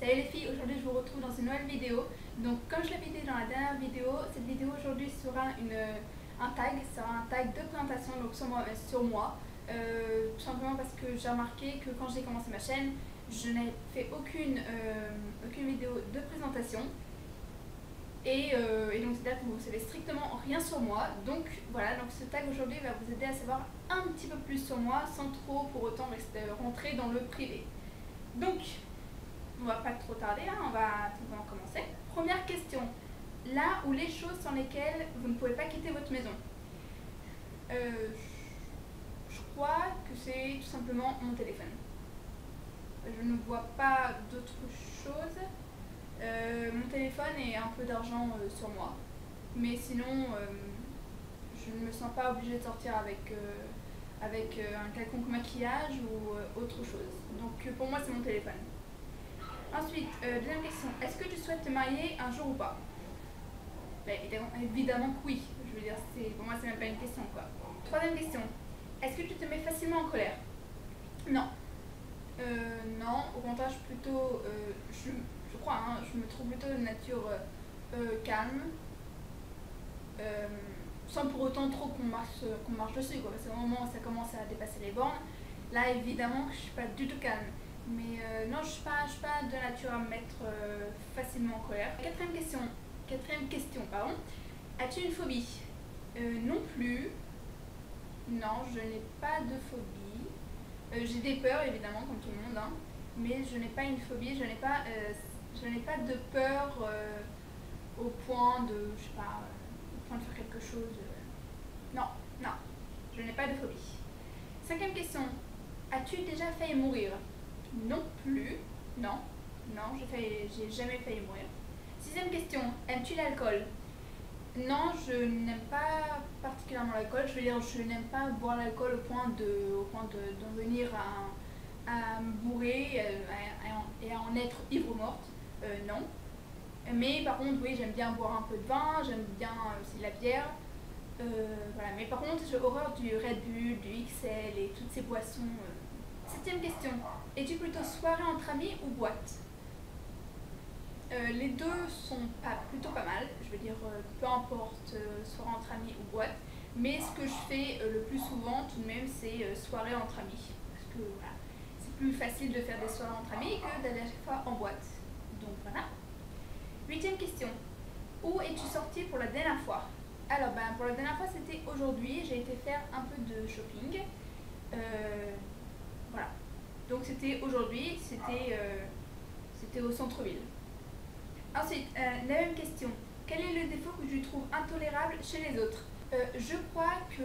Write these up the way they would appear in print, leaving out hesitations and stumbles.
Salut les filles, aujourd'hui je vous retrouve dans une nouvelle vidéo. Donc comme je l'avais dit dans la dernière vidéo, cette vidéo aujourd'hui sera un tag de présentation donc sur moi. Tout simplement parce que j'ai remarqué que quand j'ai commencé ma chaîne, je n'ai fait aucune vidéo de présentation. Et donc c'est-à-dire que vous ne savez strictement rien sur moi. Donc voilà, donc ce tag aujourd'hui va vous aider à savoir un petit peu plus sur moi sans trop pour autant rentrer dans le privé. Donc on va pas trop tarder, hein, on va tout simplement commencer. Première question, là où les choses sans lesquelles vous ne pouvez pas quitter votre maison. Je crois que c'est tout simplement mon téléphone. Je ne vois pas d'autre chose. Mon téléphone et un peu d'argent sur moi. Mais sinon, je ne me sens pas obligée de sortir avec un quelconque maquillage ou autre chose. Donc pour moi, c'est mon téléphone. Ensuite, deuxième question. Est-ce que tu souhaites te marier un jour ou pas? Ben, évidemment que oui. Je veux dire, pour moi, c'est même pas une question, quoi. Troisième question. Est-ce que tu te mets facilement en colère? Non. Non, au contraire, je suis plutôt... je crois, hein, je me trouve plutôt de nature calme. Sans pour autant trop qu'on marche dessus, quoi. Parce qu'au moment où ça commence à dépasser les bornes, là, évidemment, je suis pas du tout calme. Mais non, je suis pas de nature à me mettre facilement en colère. Quatrième question, pardon. As-tu une phobie? Non plus. Non, je n'ai pas de phobie. J'ai des peurs, évidemment, comme tout le monde, hein, mais je n'ai pas une phobie. Je n'ai pas de peur au point de, je sais pas, au point de faire quelque chose. Non, je n'ai pas de phobie. Cinquième question. As-tu déjà failli mourir? Non plus. Non, j'ai jamais failli mourir. Sixième question. Aimes-tu l'alcool? Non, je n'aime pas particulièrement l'alcool. Je veux dire, je n'aime pas boire l'alcool au point d'en venir à me bourrer et à en être ivre morte. Non. Mais par contre, oui, j'aime bien boire un peu de vin, j'aime bien aussi la bière. Voilà. Mais par contre, j'ai horreur du Red Bull, du XL et toutes ces boissons. Septième question. Es-tu plutôt soirée entre amis ou boîte? Les deux sont plutôt pas mal. Je veux dire, peu importe, soirée entre amis ou boîte. Mais ce que je fais le plus souvent, tout de même, c'est soirée entre amis. Parce que voilà, c'est plus facile de faire des soirées entre amis que d'aller à chaque fois en boîte. Donc voilà. Huitième question. Où es-tu sortie pour la dernière fois? Alors, pour la dernière fois, c'était aujourd'hui. J'ai été faire un peu de shopping. Voilà. Donc c'était aujourd'hui, c'était au centre-ville. Ensuite, la même question. Quel est le défaut que tu trouves intolérable chez les autres? Je crois que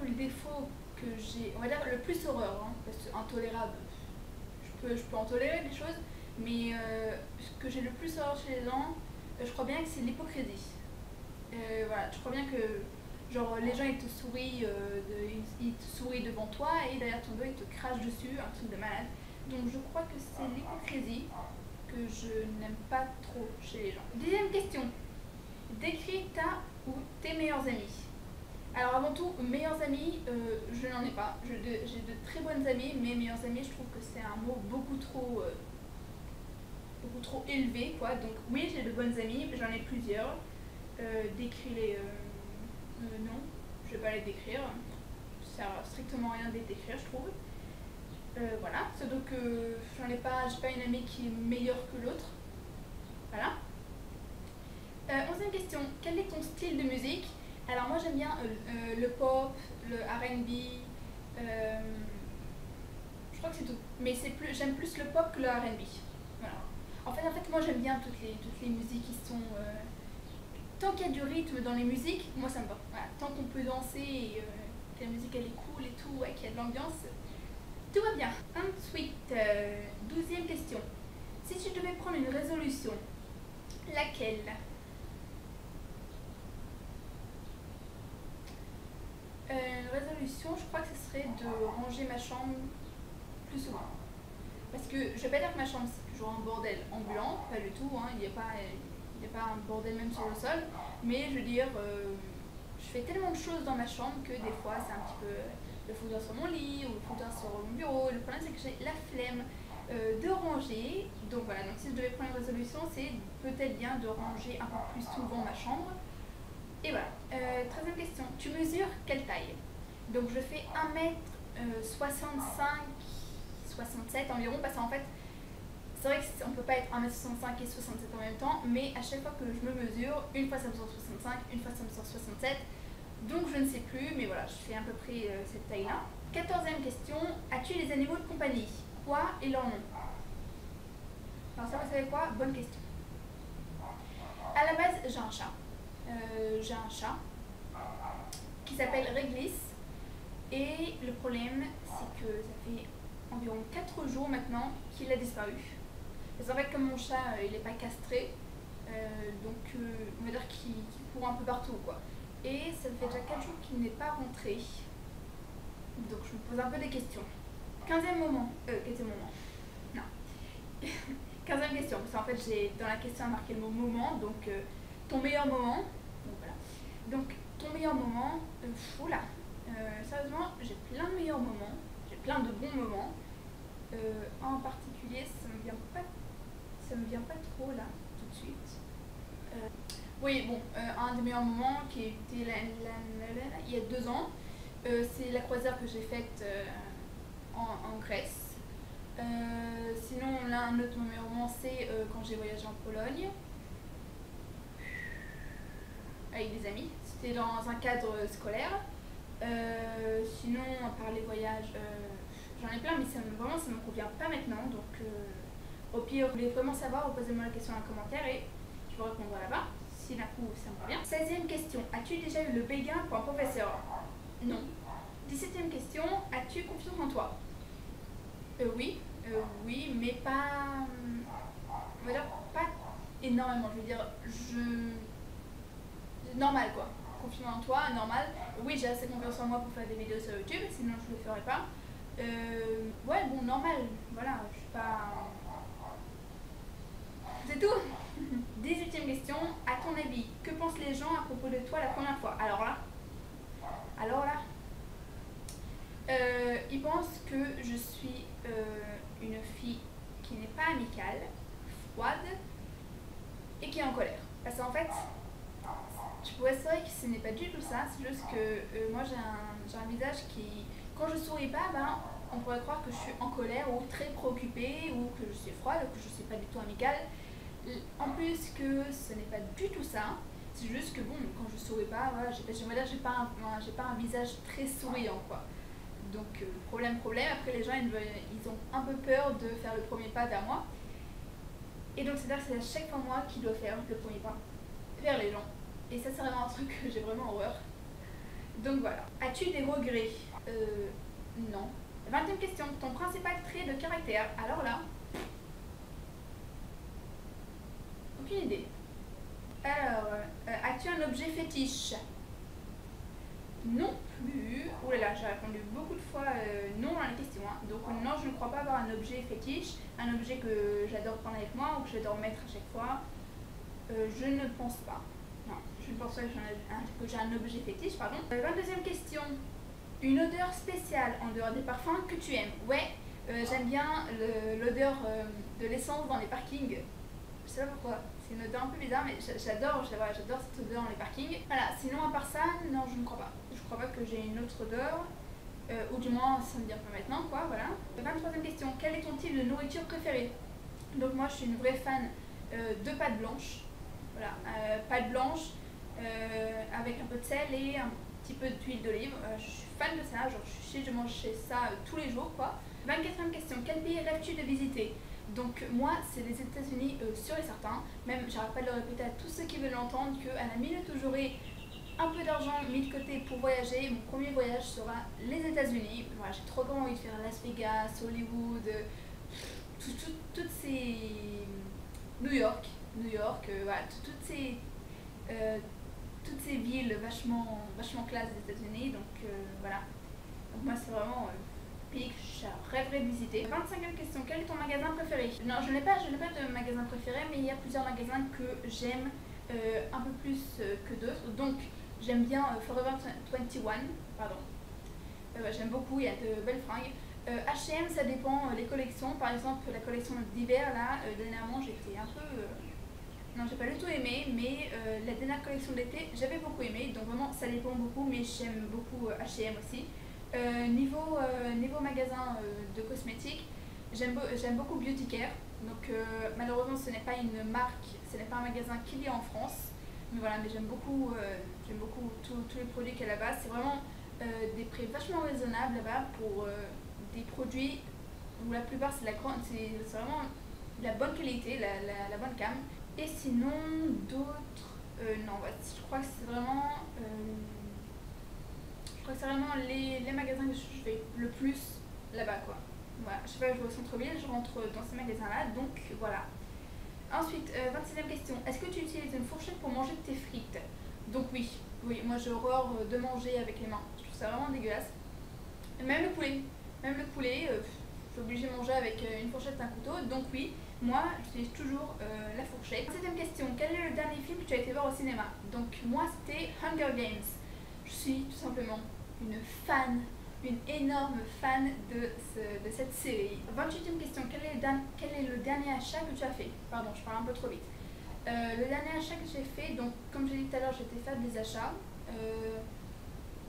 le défaut que j'ai, on va dire le plus horreur, hein, parce que intolérable, je peux en tolérer des choses, mais ce que j'ai le plus horreur chez les gens, je crois bien que c'est l'hypocrisie. Voilà, je crois bien que genre les gens ils te sourient devant toi et derrière ton dos ils te crachent dessus, un truc de malade. Donc je crois que c'est l'hypocrisie que je n'aime pas trop chez les gens. Deuxième question. Décris ta ou tes meilleurs amis. Alors avant tout, meilleurs amis, je n'en ai pas. J'ai de très bonnes amies, mais meilleurs amis, je trouve que c'est un mot beaucoup trop élevé, quoi. Donc oui, j'ai de bonnes amies, j'en ai plusieurs. Décris-les. Non, je vais pas les décrire. Ça sert strictement à rien de les décrire, je trouve. Voilà, surtout que j'ai pas une amie qui est meilleure que l'autre. Voilà. 11e question. Quel est ton style de musique? Alors moi j'aime bien le pop, le R&B, je crois que c'est tout. Mais j'aime plus le pop que le R&B. Voilà. En fait moi j'aime bien toutes les musiques qui sont... tant qu'il y a du rythme dans les musiques, moi ça me va. Voilà. Tant qu'on peut danser et que la musique elle est cool et tout, ouais, qu'il y a de l'ambiance, tout va bien. Ensuite, 12e question. Si tu devais prendre une résolution, laquelle? Une résolution, je crois que ce serait de ranger ma chambre plus souvent. Parce que je vais pas dire que ma chambre c'est toujours un bordel ambulant, pas du tout, hein, il n'y a pas un bordel même sur le sol, mais je veux dire, je fais tellement de choses dans ma chambre que des fois c'est un petit peu le foutoir sur mon lit ou le foutoir sur mon bureau. Le problème c'est que j'ai la flemme de ranger. Donc voilà, donc si je devais prendre une résolution, c'est peut-être bien de ranger un peu plus souvent ma chambre. Et voilà. 13e question, tu mesures quelle taille? Donc je fais 1m65, 67 environ, parce qu'en fait, c'est vrai qu'on ne peut pas être 1m65 et 67 en même temps, mais à chaque fois que je me mesure, une fois ça me sort 65, une fois ça me sort 67, donc je ne sais plus, mais voilà, je fais à peu près cette taille-là. 14e question, as-tu des animaux de compagnie? Quoi et leur nom? Alors ça, vous savez quoi? Bonne question. À la base, j'ai un chat. Qui s'appelle Réglisse. Et le problème, c'est que ça fait environ 4 jours maintenant qu'il a disparu. Parce qu'en fait, comme mon chat, il n'est pas castré, donc on va dire qu'il court un peu partout, quoi. Et ça fait déjà 4 jours qu'il n'est pas rentré. Donc je me pose un peu des questions. 15e moment. Non. 15e question, parce qu'en fait, j'ai dans la question marqué le mot moment, donc ton meilleur moment. Donc voilà. Donc ton meilleur moment, oula. Sérieusement, j'ai plein de meilleurs moments, j'ai plein de bons moments. En particulier, ça me vient pas trop là, tout de suite. Oui, bon, un des meilleurs moments qui était il y a 2 ans, c'est la croisière que j'ai faite en Grèce. Sinon, là, un autre meilleur moment, c'est quand j'ai voyagé en Pologne avec des amis. C'était dans un cadre scolaire. Sinon, à part les voyages, j'en ai plein, mais vraiment ça me convient pas maintenant. Donc, au pire, vous voulez vraiment savoir, posez-moi la question dans les commentaires et je vous répondrai là-bas. Si d'un coup ça me convient. 16e question, as-tu déjà eu le béguin pour un professeur? Non. 17e question, as-tu confiance en toi? Oui, mais pas. On va dire pas énormément. Je veux dire, normal quoi. Confiance en toi, normal. Oui, j'ai assez confiance en moi pour faire des vidéos sur YouTube, sinon je le ferais pas. Ouais, bon, normal. Voilà, je suis pas. C'est tout. 18e question, à ton avis, que pensent les gens à propos de toi la première fois? Alors là, ils pensent que je suis une fille qui n'est pas amicale, froide et qui est en colère. Parce qu'en fait, je pourrais dire que ce n'est pas du tout ça, c'est juste que moi j'ai un visage qui, quand je souris pas, ben, on pourrait croire que je suis en colère ou très préoccupée ou que je suis froide ou que je ne suis pas du tout amicale. En plus que ce n'est pas du tout ça, c'est juste que bon, quand je souris pas, voilà, j'ai pas un visage très souriant quoi. Donc problème, après les gens ils ont un peu peur de faire le premier pas vers moi. Et donc c'est-à-dire que c'est à chaque fois moi qui dois faire le premier pas vers les gens. Et ça c'est vraiment un truc que j'ai vraiment horreur. Donc voilà. As-tu des regrets? Non. 20e question, ton principal trait de caractère? Alors là, aucune idée. Alors, as-tu un objet fétiche? Non plus. Oh là là, j'ai répondu beaucoup de fois non à la question. Hein. Donc non, je ne crois pas avoir un objet fétiche, un objet que j'adore prendre avec moi ou que j'adore mettre à chaque fois. Je ne pense pas. Non, je ne pense pas que j'ai un objet fétiche, pardon. 22e question. Une odeur spéciale en dehors des parfums que tu aimes? Ouais, j'aime bien l'odeur de l'essence dans les parkings. Je sais pas pourquoi, c'est une odeur un peu bizarre, mais j'adore cette odeur dans les parkings. Voilà, sinon à part ça, non, je ne crois pas. Je crois pas que j'ai une autre odeur, ou du moins ça me vient pas maintenant, quoi, voilà. 23e question, quel est ton type de nourriture préférée? Donc moi je suis une vraie fan de pâte blanche, voilà, pâte blanche avec un peu de sel et un petit peu d'huile d'olive. Je suis fan de ça, genre je mange ça tous les jours, quoi. 24e question, quel pays rêves-tu de visiter? Donc moi, c'est les États-Unis sûr et certain. Même, j'arrête pas de le répéter à tous ceux qui veulent l'entendre, qu'à la minute où j'aurai un peu d'argent mis de côté pour voyager, mon premier voyage sera les États-Unis. Voilà, j'ai trop envie de faire Las Vegas, Hollywood, toutes ces... New York, voilà, toutes ces villes vachement classe des États-Unis. Donc voilà. Donc moi, c'est vraiment... que je rêverais de visiter. 25e question, quel est ton magasin préféré? Non, je n'ai pas de magasin préféré, mais il y a plusieurs magasins que j'aime un peu plus que d'autres. Donc j'aime bien Forever 21, pardon. J'aime beaucoup, il y a de belles fringues. H&M, ça dépend les collections. Par exemple, la collection d'hiver, là, dernièrement, j'étais un peu... non, j'ai pas du tout aimé, mais la dernière collection d'été, j'avais beaucoup aimé. Donc vraiment, ça dépend beaucoup, mais j'aime beaucoup H&M aussi. Niveau magasin de cosmétiques, j'aime beaucoup Beauty Care. Donc malheureusement, ce n'est pas une marque, ce n'est pas un magasin qu'il y a en France. Mais voilà, mais j'aime beaucoup tous les produits qu'il y a là-bas. C'est vraiment des prix vachement raisonnables là-bas pour des produits où la plupart c'est vraiment la bonne qualité, la bonne gamme. Et sinon, d'autres, non, ouais, je crois que c'est vraiment les magasins que je vais le plus là-bas, quoi. Voilà, je sais pas, je vais au centre-ville, je rentre dans ces magasins-là, donc voilà. Ensuite, 26e question. Est-ce que tu utilises une fourchette pour manger tes frites? Donc oui, oui, moi j'ai horreur de manger avec les mains. Je trouve ça vraiment dégueulasse. Même le poulet. Même le poulet, je suis obligée de manger avec une fourchette et un couteau. Donc oui, moi j'utilise toujours la fourchette. 7e question. Quel est le dernier film que tu as été voir au cinéma? Donc moi c'était Hunger Games. Je suis tout simplement une énorme fan de cette série. 28e question. Quel est le dernier achat que tu as fait? Pardon, je parle un peu trop vite. Le dernier achat que j'ai fait, donc comme j'ai dit tout à l'heure, j'étais fan des achats.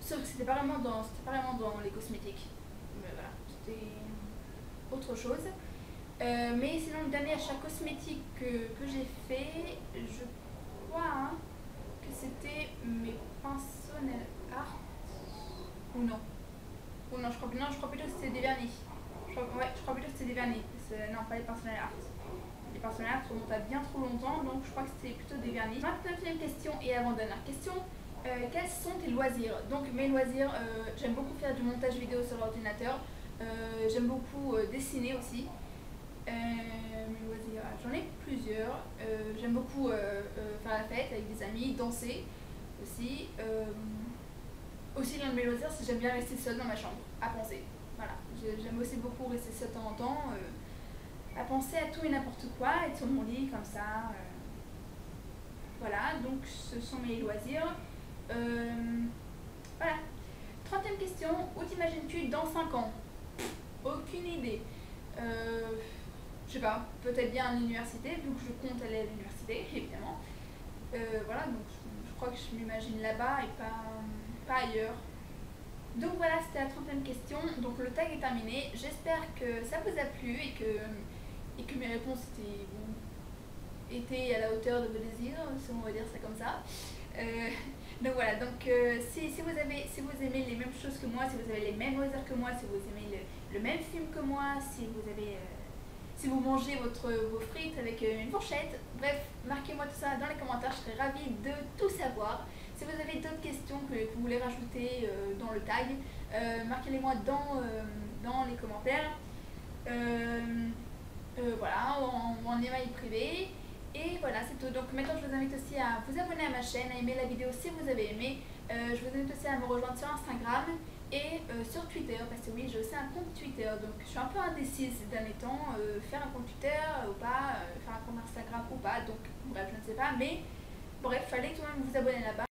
Sauf que c'était pas vraiment dans les cosmétiques. Mais voilà, c'était autre chose. Mais sinon, le dernier achat cosmétique que j'ai fait, je crois que c'était mes pinceaux nail art. Ou non. Ou non, je crois plutôt que c'était des vernis. Je crois plutôt que c'était des vernis. Non, pas les pinceaux nail art. Les pinceaux nail art remontent à bien trop longtemps, donc je crois que c'était plutôt des vernis. 29e question et avant-dernière question. Quels sont tes loisirs? Donc mes loisirs, j'aime beaucoup faire du montage vidéo sur l'ordinateur. J'aime beaucoup dessiner aussi. Mes loisirs, j'en ai plusieurs. J'aime beaucoup faire la fête avec des amis, danser aussi. Aussi l'un de mes loisirs, c'est j'aime bien rester seule dans ma chambre, à penser. Voilà, j'aime aussi beaucoup rester seule de temps en temps, à penser à tout et n'importe quoi, être sur mon lit comme ça. Voilà, donc ce sont mes loisirs. Voilà. 30e question, où t'imagines-tu dans 5 ans? Aucune idée. Je sais pas, peut-être bien à l'université, vu que je compte aller à l'université, évidemment. Voilà, donc je crois que je m'imagine là-bas et pas ailleurs. Donc voilà, c'était la 30e question. Donc le tag est terminé. J'espère que ça vous a plu et que mes réponses étaient à la hauteur de vos désirs, si on va dire ça comme ça. Donc voilà, donc si vous aimez les mêmes choses que moi, si vous avez les mêmes loisirs que moi, si vous aimez le même film que moi, si vous mangez vos frites avec une fourchette, bref, marquez-moi tout ça dans les commentaires, je serai ravie de tout savoir. Si vous avez d'autres questions que vous voulez rajouter dans le tag, marquez-les-moi dans les commentaires. Voilà, en email privé. Et voilà, c'est tout. Donc maintenant, je vous invite aussi à vous abonner à ma chaîne, à aimer la vidéo si vous avez aimé. Je vous invite aussi à me rejoindre sur Instagram et sur Twitter, parce que oui, j'ai aussi un compte Twitter. Donc je suis un peu indécise ces derniers temps, faire un compte Twitter ou pas, faire un compte Instagram ou pas. Donc bref, je ne sais pas. Mais bref, fallait quand même vous abonner là-bas.